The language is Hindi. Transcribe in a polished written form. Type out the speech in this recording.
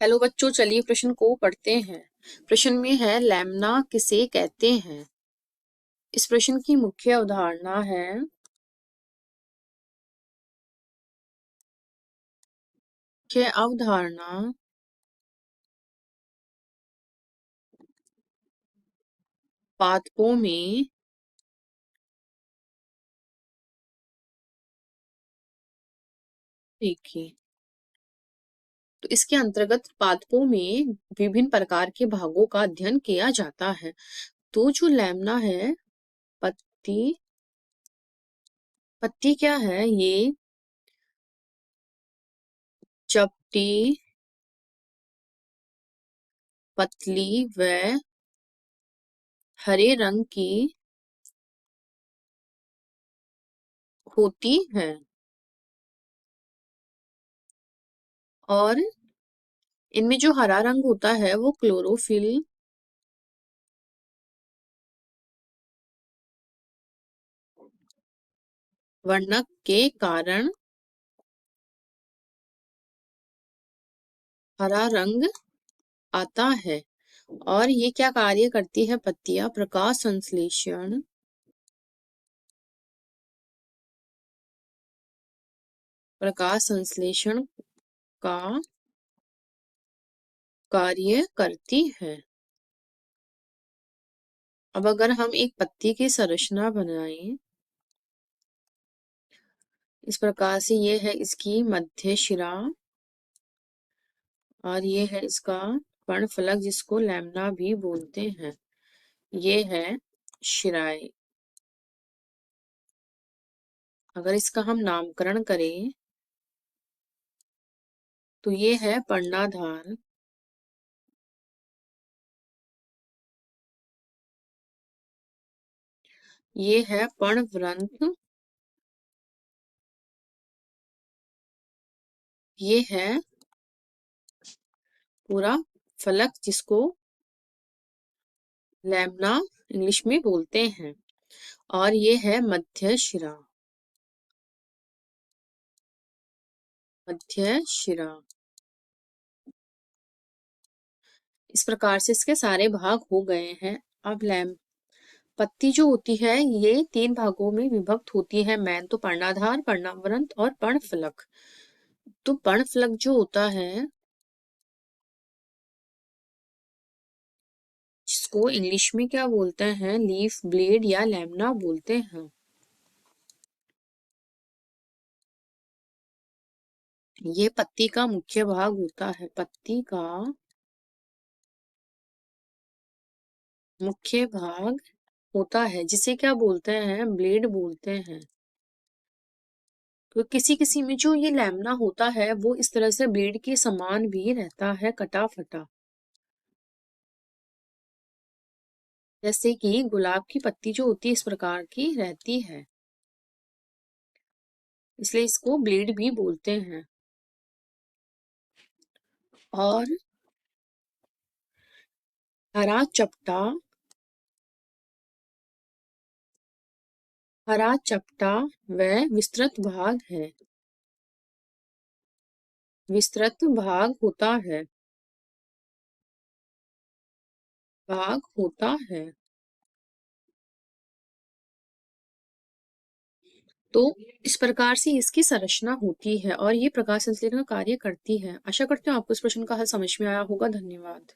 हेलो बच्चों, चलिए प्रश्न को पढ़ते हैं। प्रश्न में है लैम्ना किसे कहते हैं। इस प्रश्न की मुख्य अवधारणा है पादपों में देखिए। तो इसके अंतर्गत पादपों में विभिन्न प्रकार के भागों का अध्ययन किया जाता है। तो जो लैम्ना है, पत्ती पत्ती क्या है? ये चपटी, पतली व हरे रंग की होती है और इनमें जो हरा रंग होता है वो क्लोरोफिल वर्णक के कारण हरा रंग आता है। और ये क्या कार्य करती है? पत्तियां प्रकाश संश्लेषण का कार्य करती है। अब अगर हम एक पत्ती की संरचना बनाएं, इस प्रकार से ये है इसकी मध्य शिरा और ये है इसका पर्णफलक, जिसको लैम्ना भी बोलते हैं। ये है शिराएं। अगर इसका हम नामकरण करें तो ये है पर्णाधार, ये है पर्णवृंत, ये है पूरा फलक, जिसको लैम्ना इंग्लिश में बोलते हैं। और ये है मध्य शिरा, मध्य शिरा। इस प्रकार से इसके सारे भाग हो गए हैं। अब पत्ती जो होती है ये 3 भागों में विभक्त होती है। मैन तो पर्णाधार, पर्णावृंत और पर्णफलक। तो पर्णफलक जो होता है, जिसको इंग्लिश में क्या बोलते हैं? लीफ ब्लेड या लैम्ना बोलते हैं। ये पत्ती का मुख्य भाग होता है। पत्ती का मुख्य भाग होता है, जिसे क्या बोलते हैं? ब्लेड बोलते हैं। तो किसी किसी में जो ये लैम्ना होता है वो इस तरह से ब्लेड के समान भी रहता है, कटा फटा। जैसे कि गुलाब की पत्ती जो होती है इस प्रकार की रहती है, इसलिए इसको ब्लेड भी बोलते हैं। और हरा चपटा, हरा चपटा व विस्तृत भाग है, विस्तृत भाग होता है, भाग होता है। तो इस प्रकार से इसकी संरचना होती है और ये प्रकाश संश्लेषण का कार्य करती है। आशा करती हूँ आपको इस प्रश्न का हल समझ में आया होगा। धन्यवाद।